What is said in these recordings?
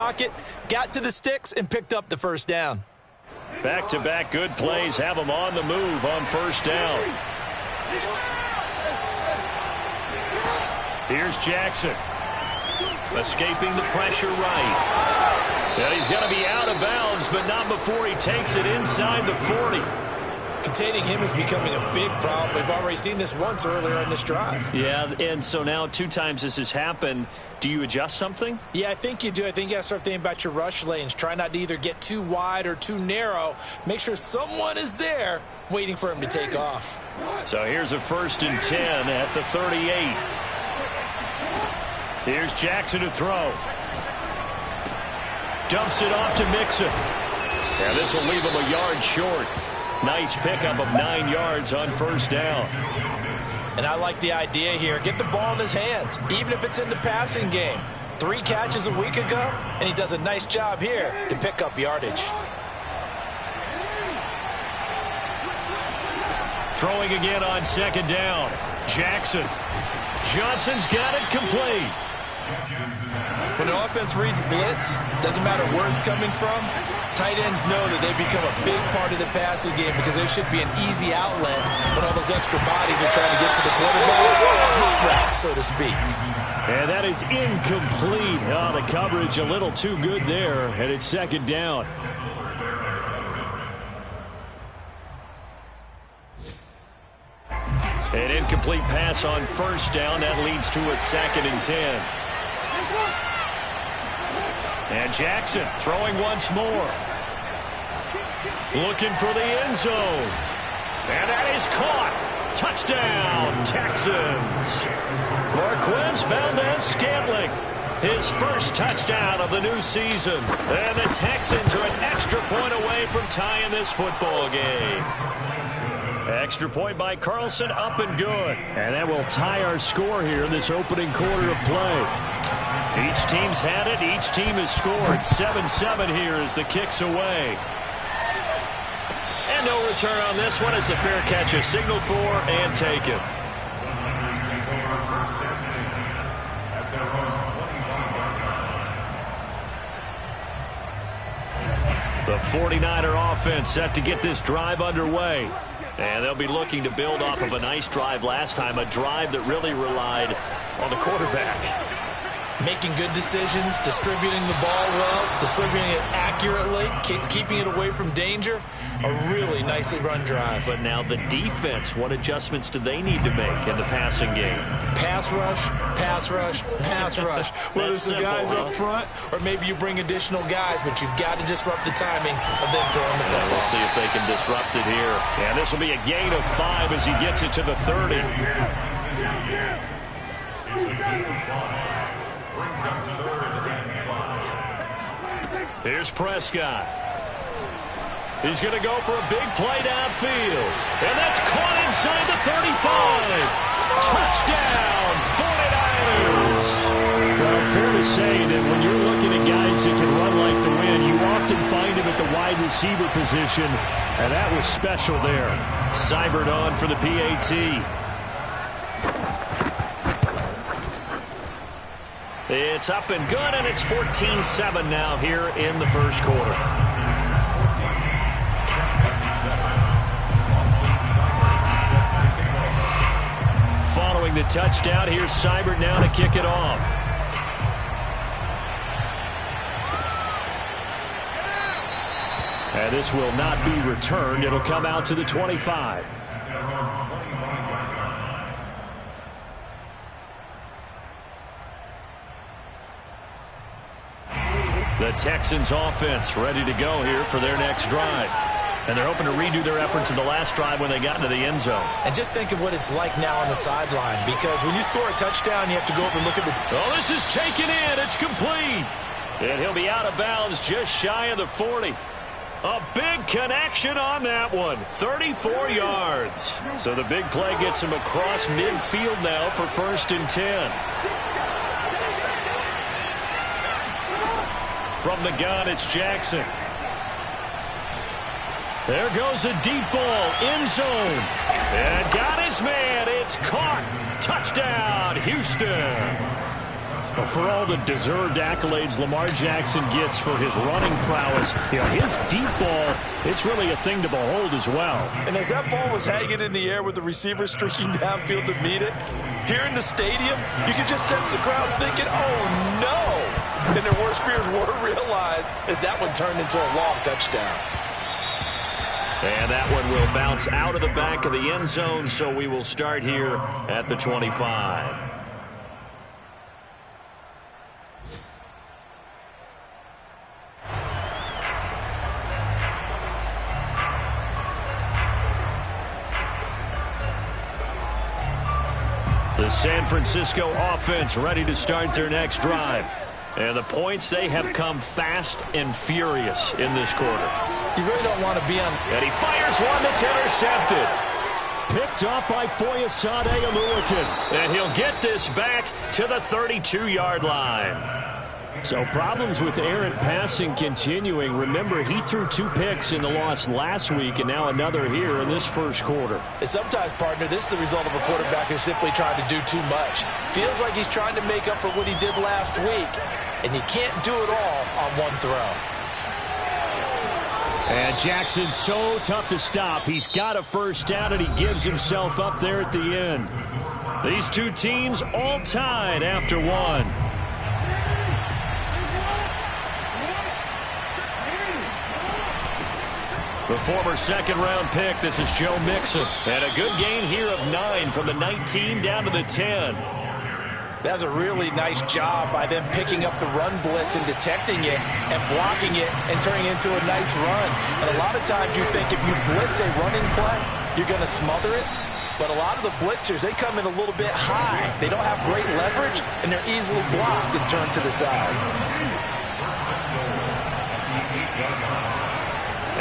pocket, got to the sticks, and picked up the first down. Back-to-back good plays have them on the move on first down. Here's Jackson. Escaping the pressure right. And he's going to be out of bounds, but not before he takes it inside the 40. Containing him is becoming a big problem. We've already seen this once earlier in this drive. Yeah, and so now 2 times this has happened. Do you adjust something? Yeah, I think you do. I think you got to start thinking about your rush lanes. Try not to either get too wide or too narrow. Make sure someone is there waiting for him to take off. So here's a 1st and 10 at the 38. Here's Jackson to throw. Dumps it off to Mixon. Yeah, this will leave him a yard short. Nice pickup of 9 yards on first down. And I like the idea here. Get the ball in his hands, even if it's in the passing game. 3 catches a week ago, and he does a nice job here to pick up yardage. Throwing again on 2nd down. Jackson. Johnson's got it complete. When the offense reads blitz, doesn't matter where it's coming from, tight ends know that they become a big part of the passing game because there should be an easy outlet when all those extra bodies are trying to get to the quarterback. A hot route, so to speak. And that is incomplete. Oh, the coverage a little too good there, and it's 2nd down. An incomplete pass on first down. That leads to a 2nd and 10. And Jackson throwing once more. Looking for the end zone. And that is caught. Touchdown, Texans. Marquez Valdez-Scantling. His first touchdown of the new season. And the Texans are an extra point away from tying this football game. Extra point by Carlson, up and good. And that will tie our score here in this opening quarter of play. Each team's had it. Each team has scored. 7-7 here as the kick's away. And no return on this one as the fair catch is signaled for and taken. The 49er offense set to get this drive underway. And they'll be looking to build off of a nice drive last time, a drive that really relied on the quarterback. Making good decisions, distributing the ball well, distributing it accurately, keeping it away from danger. A really nicely run drive. But now the defense, what adjustments do they need to make in the passing game? Pass rush, pass rush, pass rush. Whether it's the guys up front or maybe you bring additional guys, but you've got to disrupt the timing of them throwing the football. We'll see if they can disrupt it here. And this will be a gain of 5 as he gets it to the 30. Here's Prescott. He's going to go for a big play downfield. And that's caught inside the 35. Touchdown, 49ers. Well, fair to say that when you're looking at guys that can run like the wind, you often find him at the wide receiver position. And that was special there. Seibert on for the PAT. It's up and good, and it's 14-7 now here in the first quarter. Following the touchdown, here's Seibert now to kick it off. And this will not be returned. It'll come out to the 25. The Texans offense ready to go here for their next drive. And they're hoping to redo their efforts in the last drive when they got into the end zone. And just think of what it's like now on the sideline, because when you score a touchdown, you have to go up and look at the... Oh, this is taken in. It's complete. And he'll be out of bounds just shy of the 40. A big connection on that one. 34 yards. So the big play gets him across midfield now for 1st and 10. From the gun, it's Jackson. There goes a deep ball, end zone. And got his man. It's caught. Touchdown, Houston. Well, for all the deserved accolades Lamar Jackson gets for his running prowess, his deep ball, it's really a thing to behold as well. And as that ball was hanging in the air with the receiver streaking downfield to meet it, here in the stadium, you could just sense the crowd thinking, oh no! And their worst fears were realized as that one turned into a long touchdown. And that one will bounce out of the back of the end zone, so we will start here at the 25. The San Francisco offense ready to start their next drive. And the points, they have come fast and furious in this quarter. You really don't want to be on. And he fires one that's intercepted. Picked up by Foyesade Oluokun. And he'll get this back to the 32-yard line. So problems with errant passing continuing. Remember, he threw 2 picks in the loss last week and now another here in this first quarter. And sometimes, partner, this is the result of a quarterback who's simply trying to do too much. Feels like he's trying to make up for what he did last week, and he can't do it all on one throw. And Jackson's so tough to stop. He's got a first down, and he gives himself up there at the end. These two teams all tied after one. The former second-round pick, this is Joe Mixon. And a good gain here of 9 from the 19 down to the 10. That's a really nice job by them picking up the run blitz and detecting it and blocking it and turning it into a nice run. And a lot of times you think if you blitz a running play, you're going to smother it. But a lot of the blitzers, they come in a little bit high. They don't have great leverage, and they're easily blocked and turned to the side.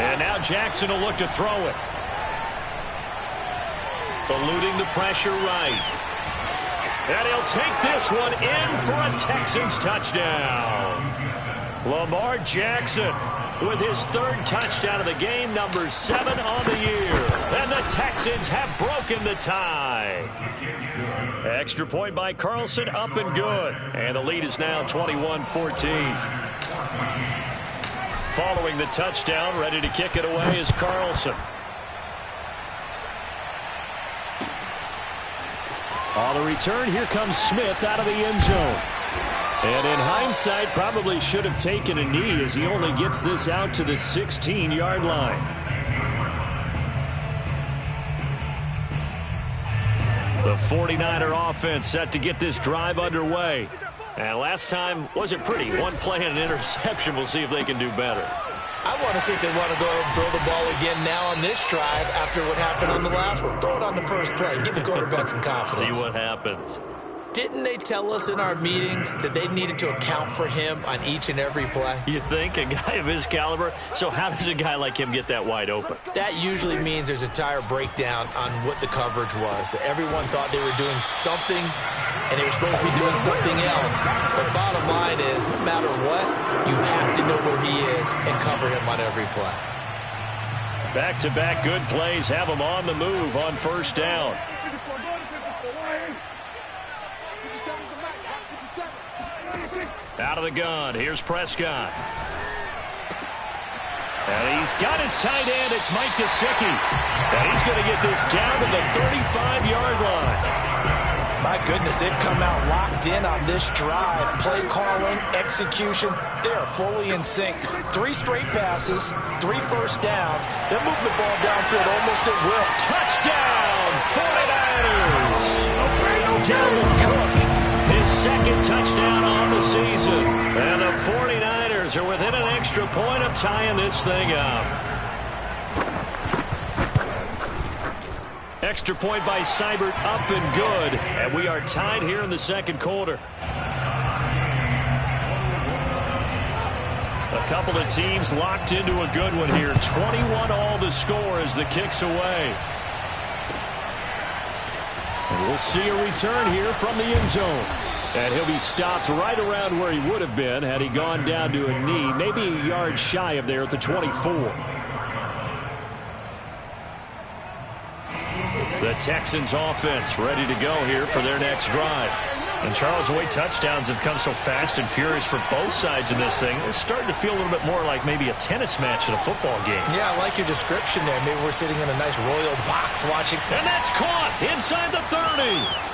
And now Jackson will look to throw it. Eluding the pressure right. And he'll take this one in for a Texans touchdown. Lamar Jackson with his 3rd touchdown of the game, number 7 on the year. And the Texans have broken the tie. Extra point by Carlson, up and good. And the lead is now 21-14. Following the touchdown, ready to kick it away is Carlson. On the return, here comes Smith out of the end zone. And in hindsight, probably should have taken a knee as he only gets this out to the 16-yard line. The 49er offense set to get this drive underway. And last time wasn't pretty. One play and an interception. We'll see if they can do better. I want to see if they want to go ahead and throw the ball again now on this drive after what happened on the last one. Throw it on the first play. Give the quarterback some confidence. See what happens. Didn't they tell us in our meetings that they needed to account for him on each and every play? You think? A guy of his caliber? So how does a guy like him get that wide open? That usually means there's a entire breakdown on what the coverage was. That everyone thought they were doing something, and they were supposed to be doing something else. But bottom line is, no matter what, you have to know where he is and cover him on every play. Back-to-back good plays have him on the move on first down. Out of the gun, here's Prescott. And he's got his tight end, it's Mike Gesicki. And he's going to get this down to the 35-yard line. My goodness, they've come out locked in on this drive. Play calling, execution, they are fully in sync. 3 straight passes, 3 first downs. They're moving the ball downfield almost at will. Touchdown, 49ers! Dalvin Cook, his 2nd touchdown on the season. And the 49ers are within an extra point of tying this thing up. Extra point by Seibert, up and good. And we are tied here in the second quarter. A couple of teams locked into a good one here. 21 all the score as the kick's away. And we'll see a return here from the end zone. And he'll be stopped right around where he would have been had he gone down to a knee, maybe a yard shy of there at the 24. The Texans offense ready to go here for their next drive. And Charles, the way touchdowns have come so fast and furious for both sides in this thing, it's starting to feel a little bit more like maybe a tennis match in a football game. Yeah, I like your description there. Maybe we're sitting in a nice royal box watching. And that's caught inside the 30.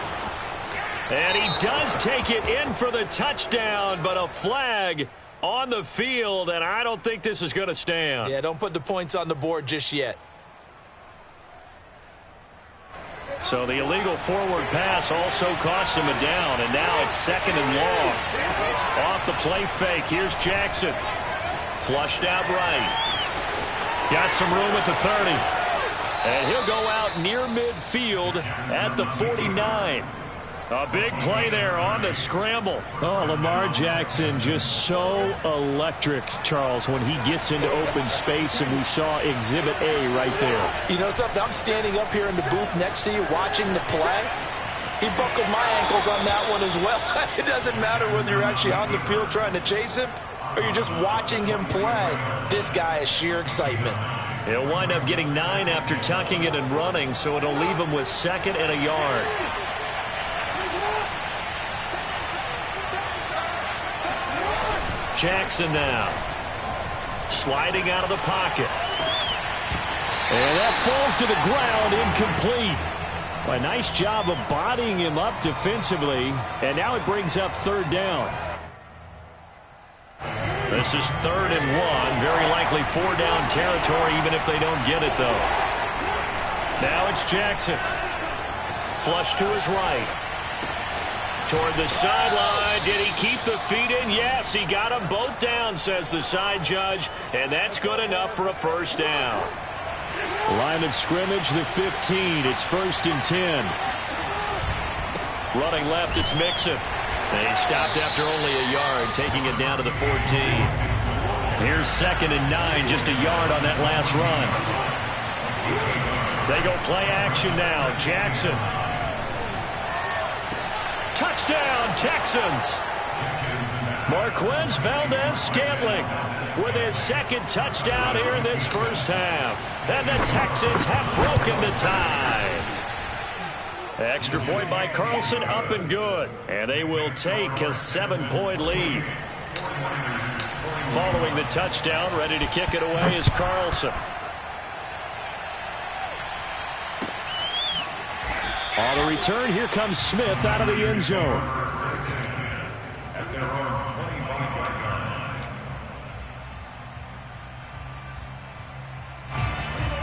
And he does take it in for the touchdown, but a flag on the field, and I don't think this is going to stand. Yeah, don't put the points on the board just yet. So the illegal forward pass also costs him a down, and now it's 2nd and long. Off the play fake, here's Jackson. Flushed out right. Got some room at the 30. And he'll go out near midfield at the 49. A big play there on the scramble. Oh, Lamar Jackson just so electric, Charles, when he gets into open space, and we saw Exhibit A right there. You know something? I'm standing up here in the booth next to you watching the play. He buckled my ankles on that one as well. It doesn't matter whether you're actually on the field trying to chase him or you're just watching him play. This guy is sheer excitement. He'll wind up getting 9 after tucking it and running, so it'll leave him with 2nd and a yard. Jackson now. Sliding out of the pocket. And that falls to the ground, incomplete. Well, a nice job of bodying him up defensively, and now it brings up 3rd down. This is 3rd and 1. Very likely 4-down territory, even if they don't get it, though. Now it's Jackson. Flush to his right. Toward the sideline. Did he keep the feet in? Yes, he got them both down, says the side judge, and that's good enough for a 1st down. Line of scrimmage, the 15. It's 1st and 10. Running left, it's Mixon. They stopped after only a yard, taking it down to the 14. Here's 2nd and 9, just a yard on that last run. They go play action now. Jackson. Touchdown, Texans. Marquez Valdez-Scantling with his 2nd touchdown here in this 1st half. And the Texans have broken the tie. Extra point by Carlson, up and good. And they will take a 7-point lead. Following the touchdown, ready to kick it away is Carlson. On the return, here comes Smith out of the end zone.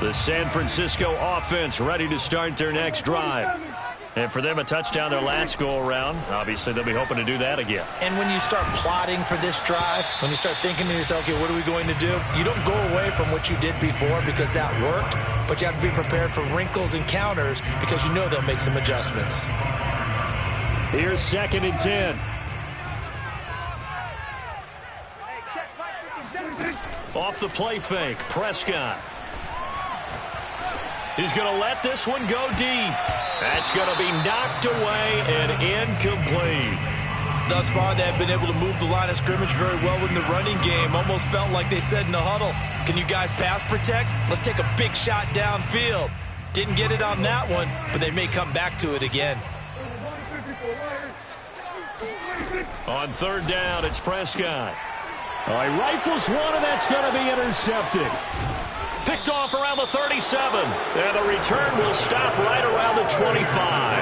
The San Francisco offense ready to start their next drive. And for them, a touchdown their last go-around. Obviously, they'll be hoping to do that again. And when you start plotting for this drive, when you start thinking to yourself, okay, what are we going to do? You don't go away from what you did before because that worked, but you have to be prepared for wrinkles and counters because you know they'll make some adjustments. Here's 2nd and 10. Off the play fake, Prescott. He's going to let this one go deep. That's going to be knocked away and incomplete. Thus far, they've been able to move the line of scrimmage very well in the running game. Almost felt like they said in the huddle, can you guys pass protect? Let's take a big shot downfield. Didn't get it on that one, but they may come back to it again. On 3rd down, it's Prescott. All right, rifles one, and that's going to be intercepted. Picked off around the 37. And the return will stop right around the 25.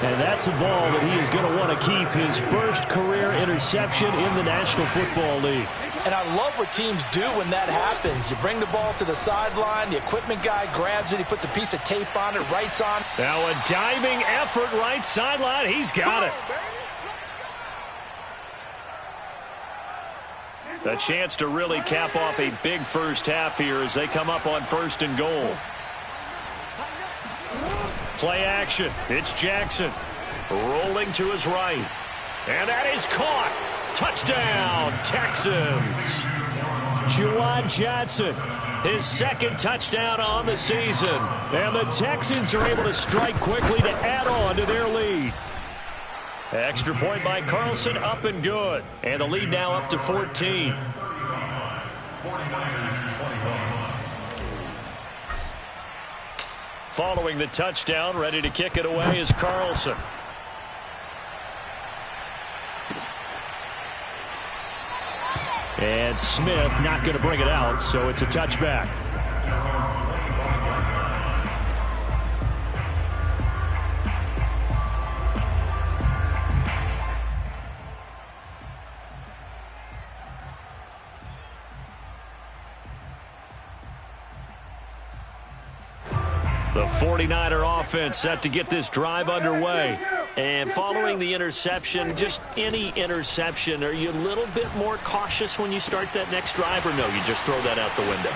And that's a ball that he is going to want to keep, his 1st career interception in the National Football League. And I love what teams do when that happens. You bring the ball to the sideline, the equipment guy grabs it, he puts a piece of tape on it, writes on. Now a diving effort right sideline. He's got it. A chance to really cap off a big 1st half here as they come up on 1st and goal. Play action. It's Jackson. Rolling to his right. And that is caught. Touchdown, Texans. Juwan Johnson. His 2nd touchdown on the season. And the Texans are able to strike quickly to add on to their lead. Extra point by Carlson, up and good. And the lead now up to 14. Following the touchdown, ready to kick it away is Carlson. And Smith not going to bring it out, so it's a touchback. The 49er offense set to get this drive underway. And following the interception, just any interception, are you a little bit more cautious when you start that next drive, or no, you just throw that out the window?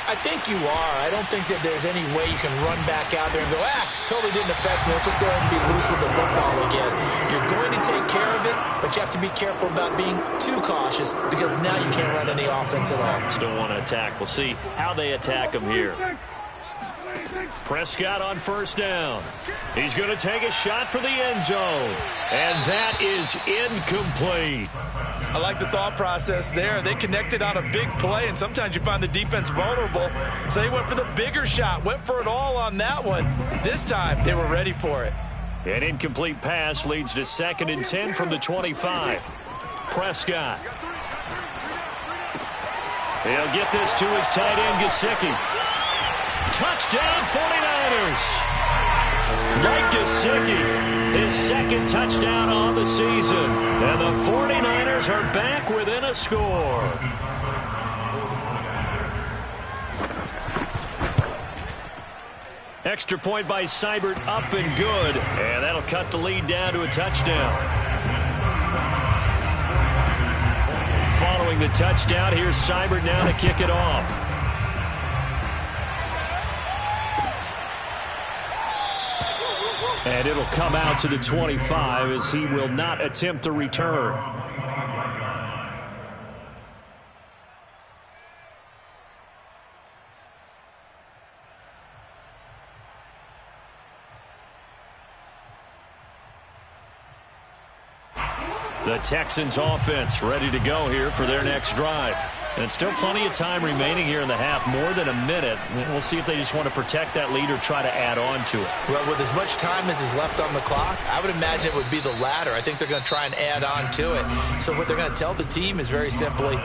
I think you are. I don't think that there's any way you can run back out there and go, totally didn't affect me. Let's just go ahead and be loose with the football again. You're going to take care of it, but you have to be careful about being too cautious because now you can't run any offense at all. Still want to attack. We'll see how they attack him here. Prescott on first down. He's going to take a shot for the end zone. And that is incomplete. I like the thought process there. They connected on a big play, and sometimes you find the defense vulnerable. So they went for the bigger shot, went for it all on that one. This time, they were ready for it. An incomplete pass leads to 2nd and 10 from the 25. Prescott. He'll get this to his tight end, Gesicki. Touchdown, 49ers. Mike Gesicki, his 2nd touchdown on the season. And the 49ers are back within a score. Extra point by Seibert, up and good. And that'll cut the lead down to a touchdown. Following the touchdown, here's Seibert now to kick it off. And it'll come out to the 25 as he will not attempt a return. The Texans offense ready to go here for their next drive. And still plenty of time remaining here in the half, more than a minute. We'll see if they just want to protect that lead or try to add on to it. Well, with as much time as is left on the clock, I would imagine it would be the latter. I think they're going to try and add on to it. So what they're going to tell the team is very simply,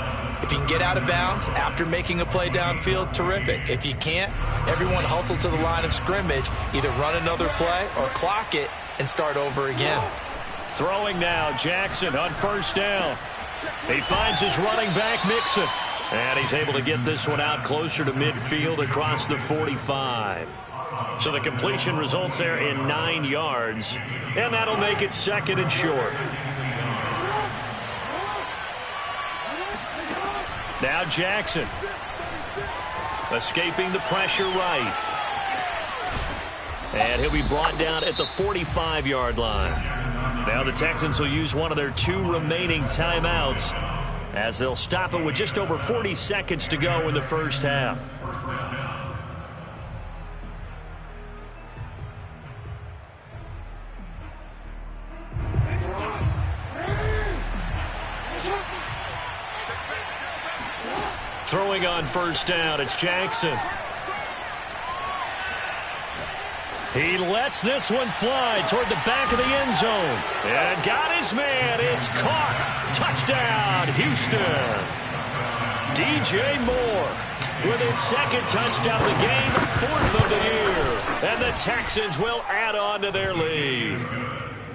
if you can get out of bounds after making a play downfield, terrific. If you can't, everyone hustle to the line of scrimmage, either run another play or clock it and start over again. Throwing now, Jackson on first down. He finds his running back, Mixon. And he's able to get this one out closer to midfield across the 45. So the completion results there in 9 yards. And that'll make it 2nd and short. Now Jackson. Escaping the pressure right. And he'll be brought down at the 45-yard line. Now the Texans will use one of their 2 remaining timeouts as they'll stop it with just over 40 seconds to go in the first half. Throwing on first down, it's Jackson. He lets this one fly toward the back of the end zone. And got his man. It's caught. Touchdown, Houston. DJ Moore with his 2nd touchdown of the game, 4th of the year. And the Texans will add on to their lead.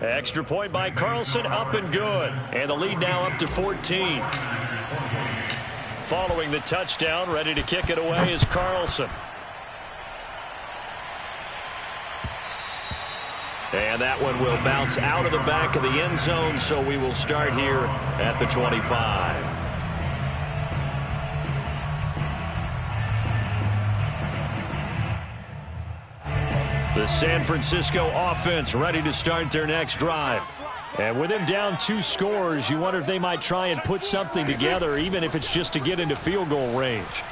Extra point by Carlson, up and good. And the lead now up to 14. Following the touchdown, ready to kick it away is Carlson. And that one will bounce out of the back of the end zone, so we will start here at the 25. The San Francisco offense ready to start their next drive. And with him down 2 scores, you wonder if they might try and put something together, even if it's just to get into field goal range.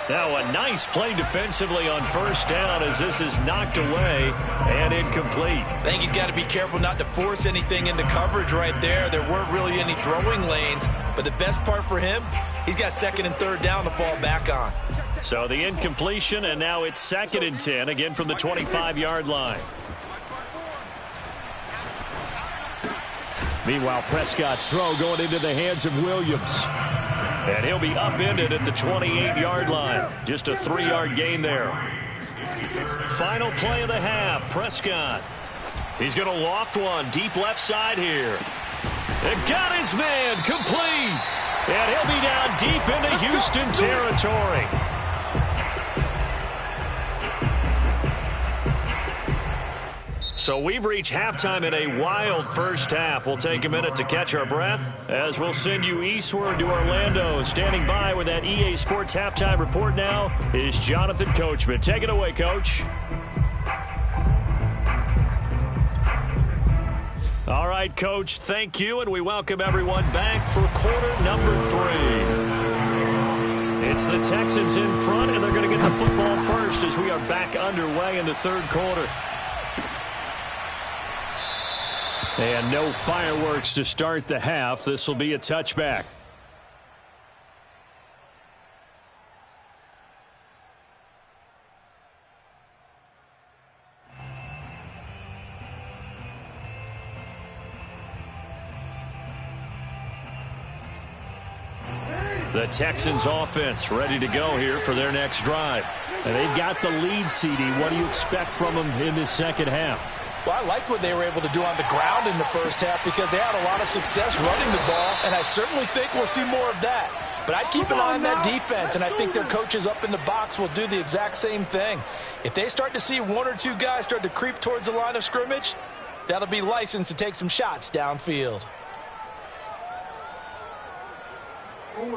Now a nice play defensively on first down as this is knocked away and incomplete. I think he's got to be careful not to force anything into coverage right there. There weren't really any throwing lanes, but the best part for him, he's got 2nd and 3rd down to fall back on. So the incompletion, and now it's 2nd and 10, again from the 25-yard line. Meanwhile, Prescott's throw going into the hands of Williams. And he'll be upended at the 28-yard line. Just a 3-yard gain there. Final play of the half, Prescott. He's going to loft one deep left side here. And got his man complete. And he'll be down deep into Houston territory. So we've reached halftime in a wild first half. We'll take a minute to catch our breath as we'll send you eastward to Orlando. Standing by with that EA Sports halftime report now is Jonathan Coachman. Take it away, Coach. All right, Coach, thank you, and we welcome everyone back for quarter number 3. It's the Texans in front, and they're going to get the football first as we are back underway in the third quarter. And no fireworks to start the half. This will be a touchback. The Texans offense ready to go here for their next drive. And they've got the lead, CD. What do you expect from them in this second half? Well, I like what they were able to do on the ground in the first half because they had a lot of success running the ball, and I certainly think we'll see more of that. But I'd keep an eye on that defense, and I think their coaches up in the box will do the exact same thing. If they start to see one or two guys start to creep towards the line of scrimmage, that'll be licensed to take some shots downfield.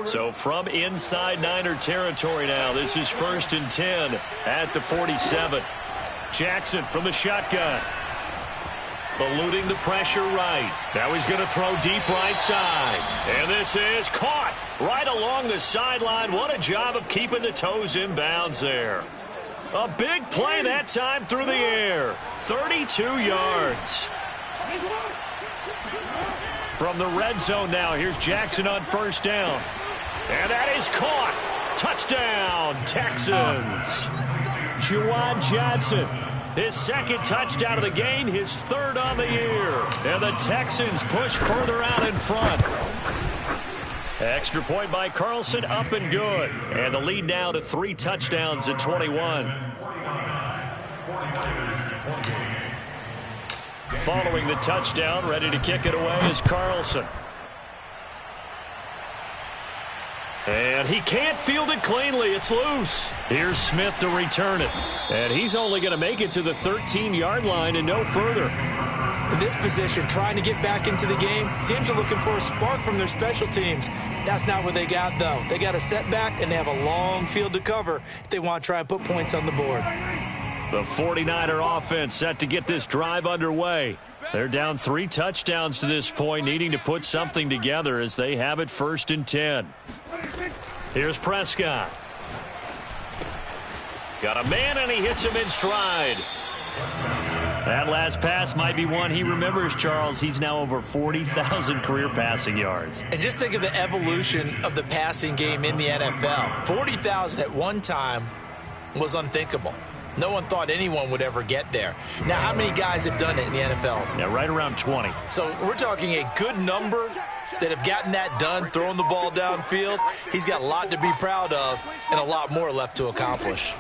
So from inside Niner territory now, this is 1st and 10 at the 47. Jackson from the shotgun. Eluding the pressure right. Now he's going to throw deep right side. And this is caught right along the sideline. What a job of keeping the toes in bounds there. A big play that time through the air. 32 yards. From the red zone now, here's Jackson on 1st down. And that is caught. Touchdown, Texans. Juwan Johnson. His 2nd touchdown of the game, his 3rd on the year. And the Texans push further out in front. Extra point by Carlson, up and good. And the lead now to 3 touchdowns at 21. Following the touchdown, ready to kick it away is Carlson. And he can't field it cleanly. It's loose. Here's Smith to return it. And he's only going to make it to the 13-yard line and no further. In this position, trying to get back into the game, teams are looking for a spark from their special teams. That's not what they got, though. They got a setback, and they have a long field to cover if they want to try and put points on the board. The 49er offense set to get this drive underway. They're down 3 touchdowns to this point, needing to put something together as they have it 1st and 10. Here's Prescott. Got a man, and he hits him in stride. That last pass might be one he remembers, Charles. He's now over 40,000 career passing yards. And just think of the evolution of the passing game in the NFL. 40,000 at one time was unthinkable. No one thought anyone would ever get there. Now, how many guys have done it in the NFL? Yeah, right around 20. So we're talking a good number that have gotten that done, throwing the ball downfield. He's got a lot to be proud of and a lot more left to accomplish.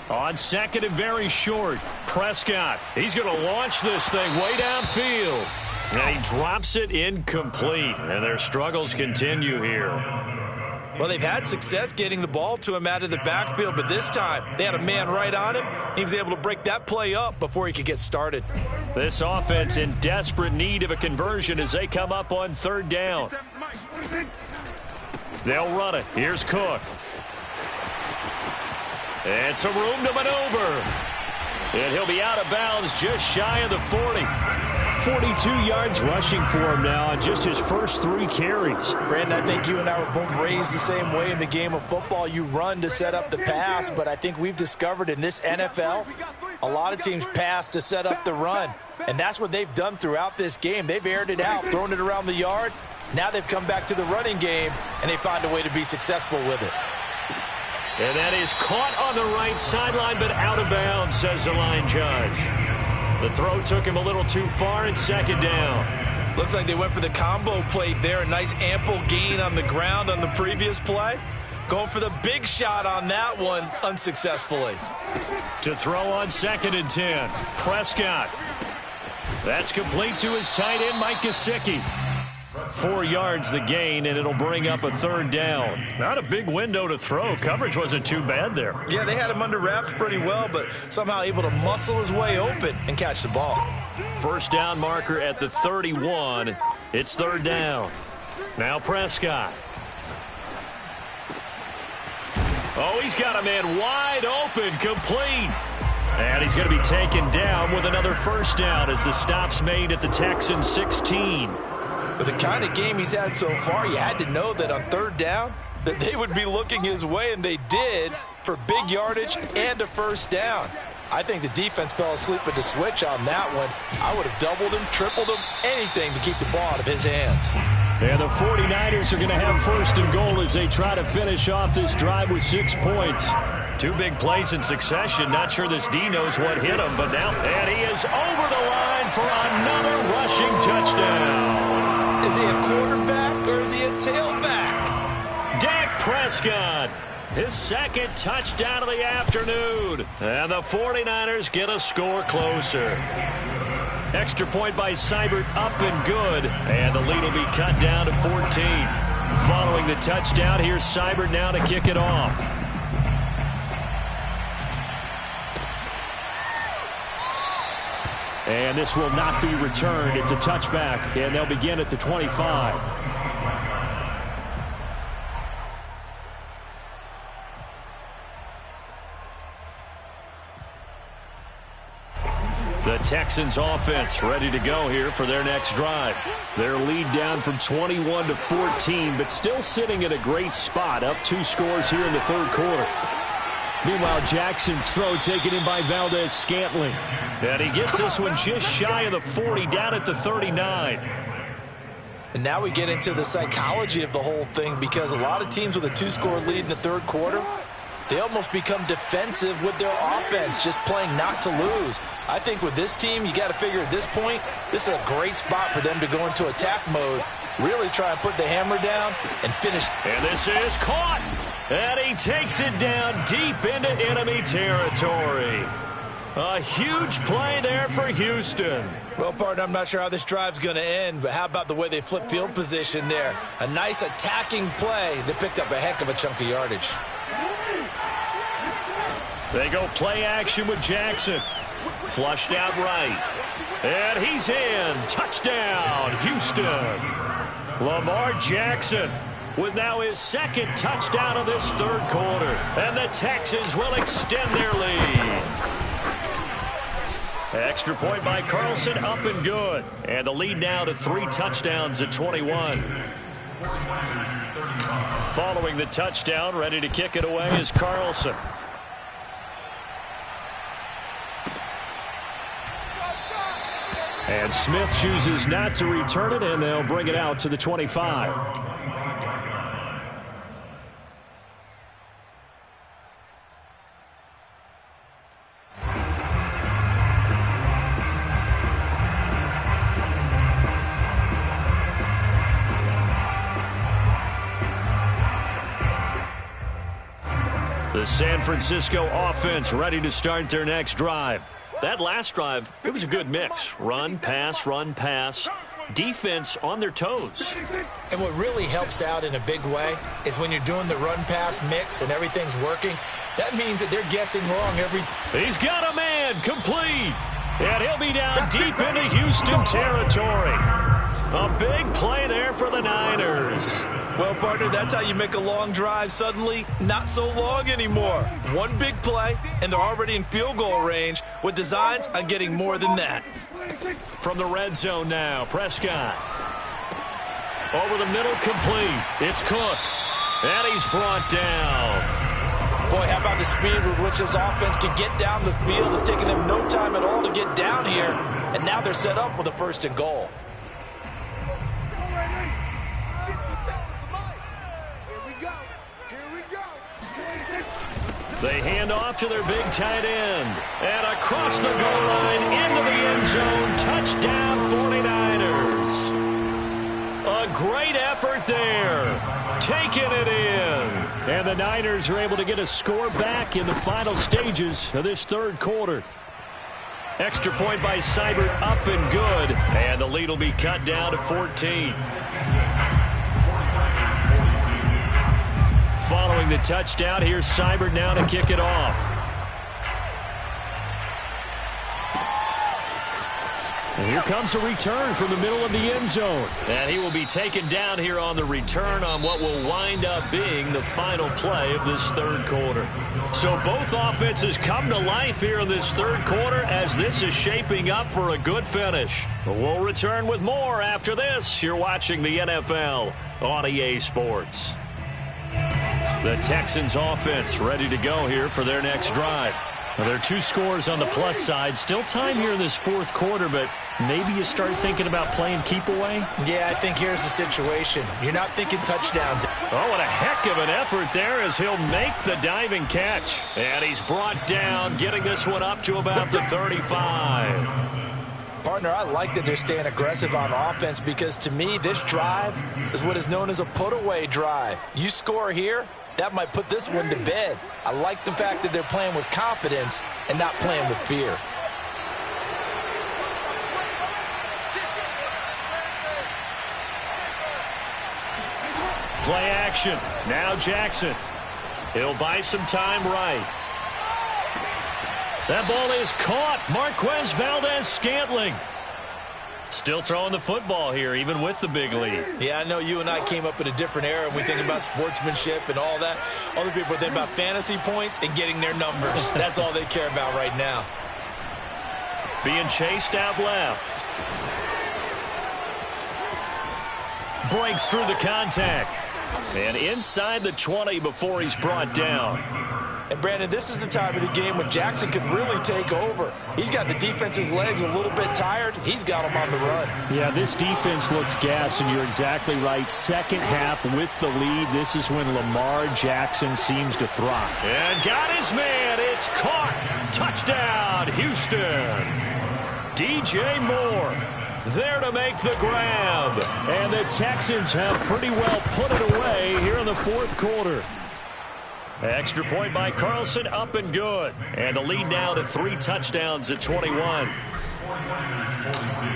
On 2nd and very short, Prescott. He's going to launch this thing way downfield. And he drops it incomplete. And their struggles continue here. Well, they've had success getting the ball to him out of the backfield, but this time they had a man right on him. He was able to break that play up before he could get started. This offense in desperate need of a conversion as they come up on 3rd down. They'll run it. Here's Cook. And some room to maneuver. And he'll be out of bounds just shy of the 40. 42 yards rushing for him now on just his first 3 carries. Brandon, I think you and I were both raised the same way in the game of football. You run to set up the pass, but I think we've discovered in this NFL, a lot of teams pass to set up the run. And that's what they've done throughout this game. They've aired it out, thrown it around the yard. Now they've come back to the running game, and they find a way to be successful with it. And that is caught on the right sideline, but out of bounds, says the line judge. The throw took him a little too far, and 2nd down. Looks like they went for the combo plate there. A nice ample gain on the ground on the previous play. Going for the big shot on that one unsuccessfully. To throw on 2nd and 10. Prescott. That's complete to his tight end, Mike Gesicki. 4 yards the gain, and it'll bring up a 3rd down. Not a big window to throw. Coverage wasn't too bad there. Yeah, they had him under wraps pretty well, but somehow able to muscle his way open and catch the ball. 1st down marker at the 31. It's 3rd down. Now Prescott. Oh, he's got a man wide open, complete. And he's going to be taken down with another 1st down as the stop's made at the Texans 16. With the kind of game he's had so far, you had to know that on 3rd down that they would be looking his way, and they did, for big yardage and a 1st down. I think the defense fell asleep with the switch on that one. I would have doubled him, tripled him, anything to keep the ball out of his hands. And the 49ers are going to have 1st and goal as they try to finish off this drive with 6 points. 2 big plays in succession. Not sure this D knows what hit him, but now, and he is over the line for another rushing touchdown. Is he a quarterback or is he a tailback? Dak Prescott, his 2nd touchdown of the afternoon. And the 49ers get a score closer. Extra point by Seibert, up and good. And the lead will be cut down to 14. Following the touchdown, here's Seibert now to kick it off. And this will not be returned. It's a touchback, and they'll begin at the 25. The Texans offense ready to go here for their next drive. Their lead down from 21 to 14, but still sitting at a great spot, up 2 scores here in the 3rd quarter. Meanwhile, Jackson's throw taken in by Valdes-Scantling. And he gets this one just shy of the 40, down at the 39. And now we get into the psychology of the whole thing, because a lot of teams with a 2-score lead in the 3rd quarter, they almost become defensive with their offense, just playing not to lose. I think with this team, you got to figure at this point, this is a great spot for them to go into attack mode, really try and put the hammer down and finish. And this is caught. And he takes it down deep into enemy territory. A huge play there for Houston. Well, partner, I'm not sure how this drive's going to end, but how about the way they flip field position there? A nice attacking play that picked up a heck of a chunk of yardage. They go play action with Jackson. Flushed out right. And he's in. Touchdown, Houston. Lamar Jackson with now his 2nd touchdown of this 3rd quarter. And the Texans will extend their lead. Extra point by Carlson, up and good. And the lead now to 3 touchdowns at 21. Following the touchdown, ready to kick it away is Carlson. And Smith chooses not to return it, and they'll bring it out to the 25. The San Francisco offense ready to start their next drive. That last drive, it was a good mix. Run, pass, defense on their toes. And what really helps out in a big way is when you're doing the run-pass mix and everything's working, that means that they're guessing wrong every... He's got a man, complete. And he'll be down deep into Houston territory. A big play there for the Niners. Well, partner, that's how you make a long drive suddenly not so long anymore. One big play, and they're already in field goal range with designs on getting more than that. From the red zone now, Prescott. Over the middle, complete. It's Cook. And he's brought down. Boy, how about the speed with which this offense can get down the field? It's taken them no time at all to get down here, and now they're set up with a 1st and goal. They hand off to their big tight end. And across the goal line into the end zone. Touchdown 49ers. a great effort there. Taking it in. And the Niners are able to get a score back in the final stages of this third quarter. Extra point by Seibert, up and good. And the lead will be cut down to 14. Following the touchdown, here's Seibert now to kick it off. And here comes a return from the middle of the end zone. And he will be taken down here on the return on what will wind up being the final play of this third quarter. So both offenses come to life here in this third quarter as this is shaping up for a good finish. But we'll return with more after this. You're watching the NFL on EA Sports. The Texans offense ready to go here for their next drive. Well, there are two scores on the plus side. Still time here in this fourth quarter, but maybe you start thinking about playing keep away? Yeah, I think here's the situation. You're not thinking touchdowns. Oh, what a heck of an effort there as he'll make the diving catch. And he's brought down, getting this one up to about the 35. Partner, I like that they're staying aggressive on offense because to me, this drive is what is known as a put-away drive. You score here, that might put this one to bed. I like the fact that they're playing with confidence and not playing with fear. Play action. Now Jackson. He'll buy some time right. That ball is caught. Marquez Valdes-Scantling. Still throwing the football here, even with the big lead. Yeah, I know you and I came up in a different era, and we think about sportsmanship and all that. Other people think about fantasy points and getting their numbers. That's all they care about right now. Being chased out left. Breaks through the contact. And inside the 20 before he's brought down. And, Brandon, this is the time of the game when Jackson could really take over. He's got the defense's legs a little bit tired. He's got them on the run. Yeah, this defense looks gassed, and you're exactly right. Second half with the lead, this is when Lamar Jackson seems to thrive. And got his man. It's caught. Touchdown, Houston. DJ Moore there to make the grab. And the Texans have pretty well put it away here in the fourth quarter. Extra point by Carlson, up and good. And the lead now to 3 touchdowns at 21.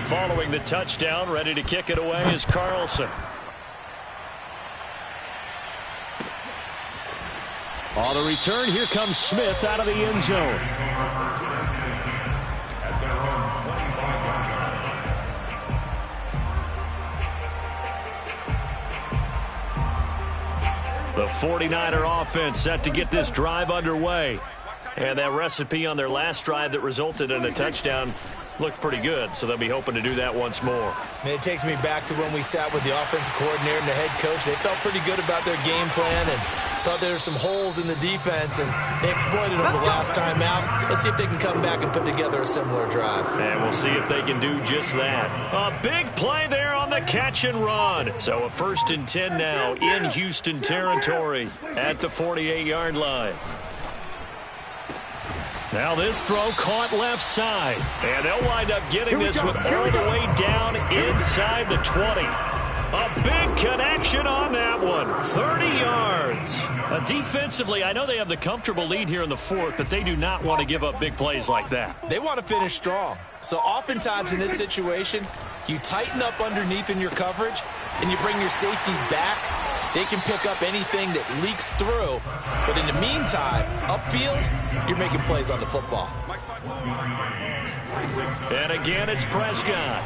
Following the touchdown, ready to kick it away is Carlson. On the return, here comes Smith out of the end zone. The 49er offense set to get this drive underway. And that recipe on their last drive that resulted in a touchdown looked pretty good, so they'll be hoping to do that once more. Man, it takes me back to when we sat with the offensive coordinator and the head coach. They felt pretty good about their game plan and thought there were some holes in the defense, and they exploited them the last time out. Let's see if they can come back and put together a similar drive. And we'll see if they can do just that. A big play there on the catch and run. So a 1st and 10 now in Houston territory at the 48-yard line. Now this throw caught left side. And they'll wind up getting this one all the way down inside the 20. A big connection on that one. 30 yards. Defensively, I know they have the comfortable lead here in the fourth, but they do not want to give up big plays like that. They want to finish strong. So oftentimes in this situation, you tighten up underneath in your coverage, and you bring your safeties back. They can pick up anything that leaks through. But in the meantime, upfield, you're making plays on the football. And again, it's Prescott.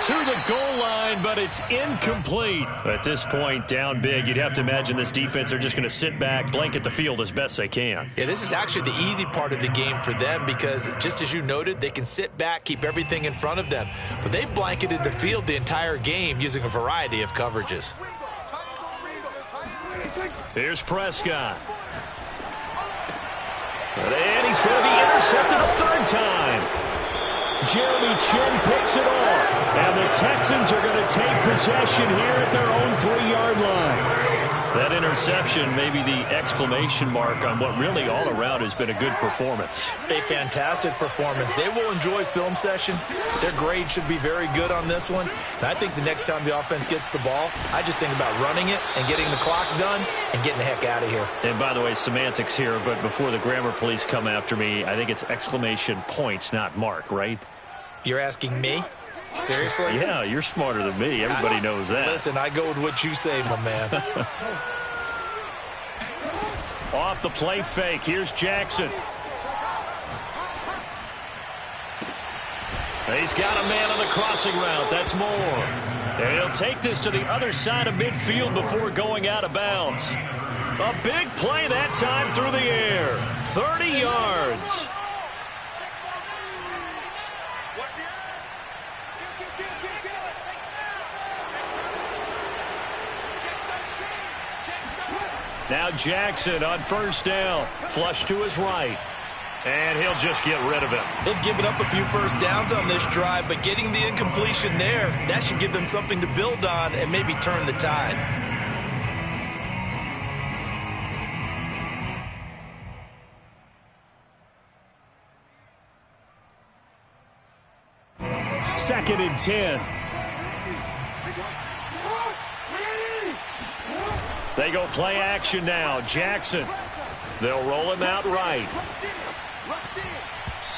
To the goal line, but it's incomplete. At this point, down big, you'd have to imagine this defense are just going to sit back, blanket the field as best they can. Yeah, this is actually the easy part of the game for them because, just as you noted, they can sit back, keep everything in front of them. But they blanketed the field the entire game using a variety of coverages. Here's Prescott. And he's going to be intercepted a 3rd time. Jeremy Chinn picks it off. And the Texans are going to take possession here at their own 3-yard line. That interception may be the exclamation mark on what really all around has been a good performance. A fantastic performance. They will enjoy film session. Their grade should be very good on this one. And I think the next time the offense gets the ball, I just think about running it and getting the clock done and getting the heck out of here. And by the way, semantics here, but before the grammar police come after me, I think it's exclamation point, not mark, right? You're asking me? Seriously? Yeah, you're smarter than me. Everybody knows that. Listen, I go with what you say, my man. Off the play fake. Here's Jackson. He's got a man on the crossing route. That's Moore. And he'll take this to the other side of midfield before going out of bounds. A big play that time through the air. 30 yards. Now Jackson on first down. Flush to his right. And he'll just get rid of it. They've given up a few first downs on this drive, but getting the incompletion there, that should give them something to build on and maybe turn the tide. Second and 10. They go play action now. Jackson. They'll roll him out right.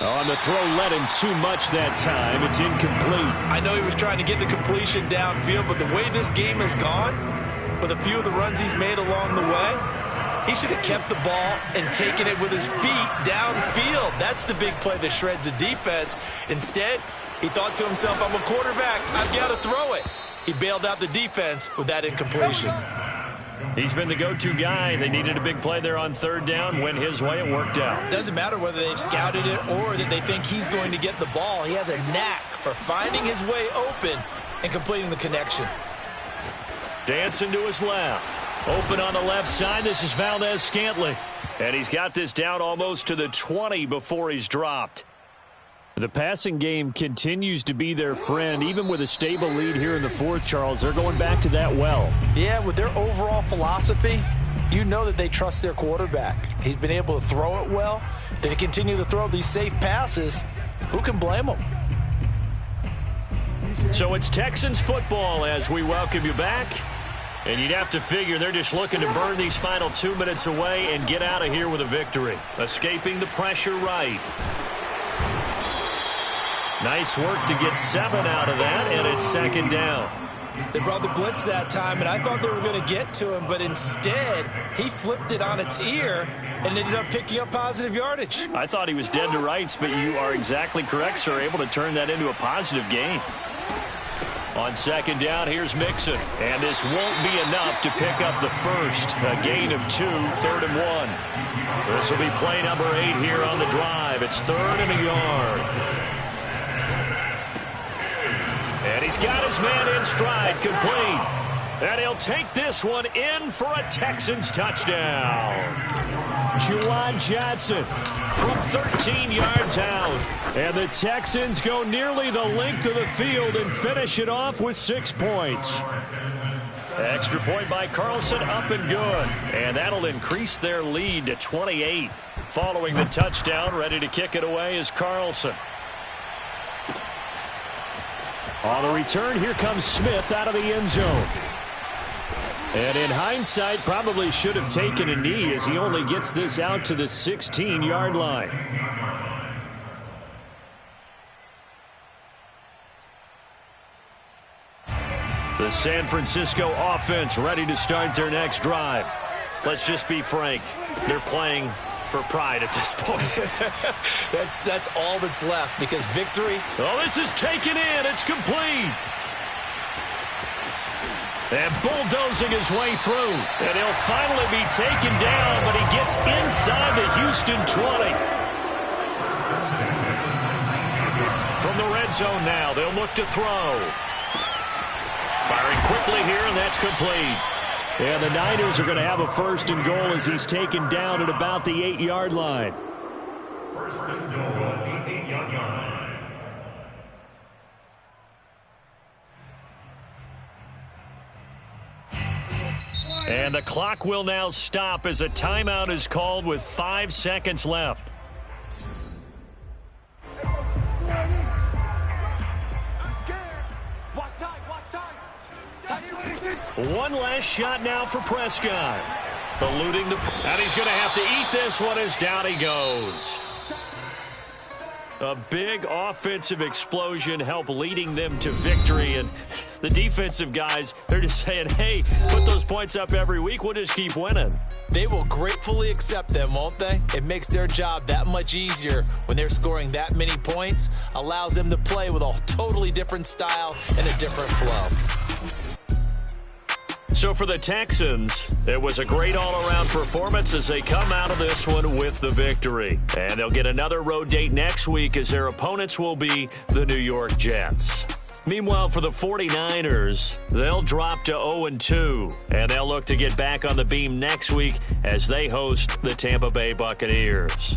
On the throw, let him too much that time. It's incomplete. I know he was trying to get the completion downfield, but the way this game has gone, with a few of the runs he's made along the way, he should have kept the ball and taken it with his feet downfield. That's the big play that shreds the defense. Instead, he thought to himself, I'm a quarterback. I've got to throw it. He bailed out the defense with that incompletion. He's been the go-to guy. They needed a big play there on third down. Went his way. It worked out. Doesn't matter whether they've scouted it or that they think he's going to get the ball. He has a knack for finding his way open and completing the connection. Dancing to his left. Open on the left side. This is Valdes-Scantling. And he's got this down almost to the 20 before he's dropped. The passing game continues to be their friend. Even with a stable lead here in the fourth, Charles, they're going back to that well. Yeah, with their overall philosophy, you know that they trust their quarterback. He's been able to throw it well. They continue to throw these safe passes. Who can blame them? So it's Texans football as we welcome you back. And you'd have to figure they're just looking to burn these final 2 minutes away and get out of here with a victory. Escaping the pressure right. Nice work to get 7 out of that, and it's second down. They brought the blitz that time, and I thought they were going to get to him, but instead, he flipped it on its ear and ended up picking up positive yardage. I thought he was dead to rights, but you are exactly correct, sir, able to turn that into a positive gain. On second down, here's Mixon, and this won't be enough to pick up the first. A gain of 2, 3rd and 1. This will be play number 8 here on the drive. It's 3rd and a yard. And he's got his man in stride, complete. And he'll take this one in for a Texans touchdown. Juwan Johnson from 13 yards out. And the Texans go nearly the length of the field and finish it off with 6 points. Extra point by Carlson, up and good. And that'll increase their lead to 28. Following the touchdown, ready to kick it away is Carlson. On the return, here comes Smith out of the end zone. And in hindsight, probably should have taken a knee as he only gets this out to the 16-yard line. The San Francisco offense ready to start their next drive. Let's just be frank. They're playing for pride at this point. That's all that's left because victory. Oh, this is taken in. It's complete. And bulldozing his way through. And he'll finally be taken down, but he gets inside the Houston 20. From the red zone now, they'll look to throw. Firing quickly here, and that's complete. And the Niners are going to have a 1st and goal as he's taken down at about the 8-yard line. 1st and goal at the 8-yard line. And the clock will now stop as a timeout is called with 5 seconds left. One last shot now for Prescott. Eluding and he's going to have to eat this one as down he goes. A big offensive explosion helped leading them to victory. And the defensive guys, they're just saying, hey, put those points up every week. We'll just keep winning. They will gratefully accept them, won't they? It makes their job that much easier when they're scoring that many points. Allows them to play with a totally different style and a different flow. So for the Texans, it was a great all-around performance as they come out of this one with the victory. And they'll get another road date next week as their opponents will be the New York Jets. Meanwhile, for the 49ers, they'll drop to 0-2, and they'll look to get back on the beam next week as they host the Tampa Bay Buccaneers.